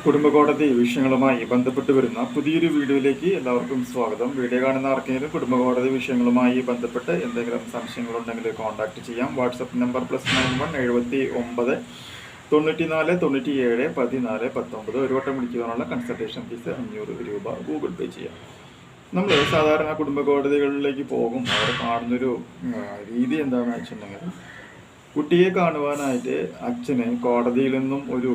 കുടുംബ കോടതി വിഷയങ്ങളുമായി ബന്ധപ്പെട്ട് വരുന്ന പുതിയൊരു വീഡിയോയിലേക്ക് എല്ലാവർക്കും സ്വാഗതം. വീഡിയോ കാണുന്ന ആർക്കെങ്കിലും കുടുംബ കോടതി വിഷയങ്ങളുമായി ബന്ധപ്പെട്ട് എന്തെങ്കിലും സംശയങ്ങളുണ്ടെങ്കിൽ കോൺടാക്ട് ചെയ്യാം. WhatsApp number +91 79 94 97 14 19. ഒരു വട്ടം വിളിക്കുവാനുള്ള കൺസൾട്ടേഷൻ ഫീസ് 500 രൂപ ഗൂഗിൾ പേ ചെയ്യാം. നമ്മൾ സാധാരണ കുടുംബ കോടതികളിലേക്ക് പോകും. അവിടെ കാണുന്നൊരു രീതി എന്താണെന്ന് വെച്ചിട്ടുണ്ടെങ്കിൽ, കുട്ടിയെ കാണുവാനായിട്ട് അച്ഛന് കോടതിയിൽ നിന്നും ഒരു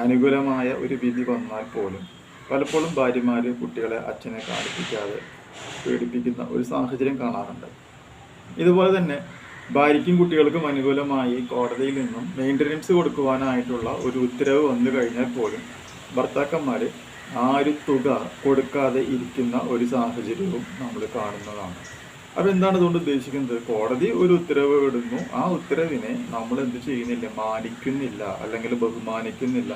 അനുകൂലമായ ഒരു വിധി വന്നാൽ പോലും പലപ്പോഴും ഭാര്യമാർ കുട്ടികളെ അച്ഛനെ കാണിപ്പിക്കാതെ പേടിപ്പിക്കുന്ന ഒരു സാഹചര്യം കാണാറുണ്ട്. ഇതുപോലെ തന്നെ ഭാര്യയ്ക്കും കുട്ടികൾക്കും അനുകൂലമായി കോടതിയിൽ നിന്നും മെയിൻ്റനൻസ് കൊടുക്കുവാനായിട്ടുള്ള ഒരു ഉത്തരവ് വന്നു കഴിഞ്ഞാൽ പോലും ഭർത്താക്കന്മാർ ആ ഒരു തുക കൊടുക്കാതെ ഇരിക്കുന്ന ഒരു സാഹചര്യവും നമ്മൾ കാണുന്നതാണ്. അപ്പോൾ എന്താണ് അതുകൊണ്ട് ഉദ്ദേശിക്കുന്നത്? കോടതി ഒരു ഉത്തരവ് ഇടുന്നു, ആ ഉത്തരവിനെ നമ്മൾ എന്ത് ചെയ്യുന്നില്ല, മാനിക്കുന്നില്ല, അല്ലെങ്കിൽ ബഹുമാനിക്കുന്നില്ല,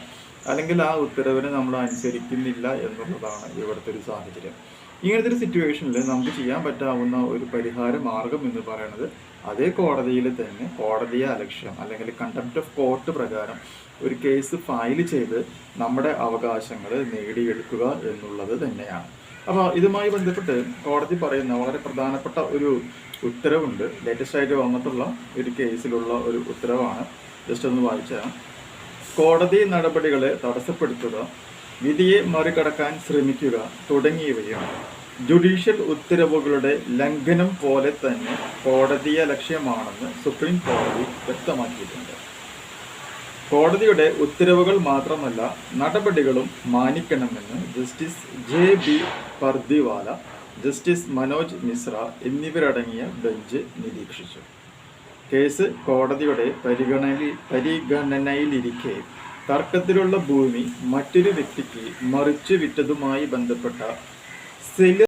അല്ലെങ്കിൽ ആ ഉത്തരവിനെ നമ്മൾ അനുസരിക്കുന്നില്ല എന്നുള്ളതാണ് ഇവിടുത്തെ ഒരു സാഹചര്യം. ഇങ്ങനത്തെ ഒരു സിറ്റുവേഷനിൽ നമുക്ക് ചെയ്യാൻ പറ്റാവുന്ന ഒരു പരിഹാര മാർഗം എന്ന് പറയുന്നത്, അതേ കോടതിയിൽ തന്നെ കോടതിയെ അലക്ഷ്യം അല്ലെങ്കിൽ കണ്ടംപ്റ്റ് ഓഫ് കോർട്ട് പ്രകാരം ഒരു കേസ് ഫയൽ ചെയ്ത് നമ്മുടെ അവകാശങ്ങൾ നേടിയെടുക്കുക എന്നുള്ളത് തന്നെയാണ്. അപ്പോൾ ഇതുമായി ബന്ധപ്പെട്ട് കോടതി പറയുന്ന വളരെ പ്രധാനപ്പെട്ട ഒരു ഉത്തരവുണ്ട്. ലേറ്റസ്റ്റ് ആയിട്ട് വന്നിട്ടുള്ള ഒരു കേസിലുള്ള ഒരു ഉത്തരവാണ്. ജസ്റ്റ് ഒന്ന് വായിച്ചാൽ, കോടതി നടപടികളെ തടസ്സപ്പെടുത്തുക, വിധിയെ മറികടക്കാൻ ശ്രമിക്കുക തുടങ്ങിയവയും ജുഡീഷ്യൽ ഉത്തരവുകളുടെ ലംഘനം പോലെ തന്നെ കോടതിയെ ലക്ഷ്യമാണെന്ന് സുപ്രീം കോടതി വ്യക്തമാക്കിയിട്ടുണ്ട്. കോടതിയുടെ ഉത്തരവുകൾ മാത്രമല്ല നടപടികളും മാനിക്കണമെന്ന് justice JB Pardiwala, justice Manoj Mishra എന്നിവരടങ്ങിയ ബെഞ്ച് നിരീക്ഷിച്ചു. കേസ് കോടതിയുടെ പരിഗണനയിലിരിക്കെ തർക്കത്തിലുള്ള ഭൂമി മറ്റൊരു വ്യക്തിക്ക് മറിച്ചു വിറ്റതുമായി ബന്ധപ്പെട്ട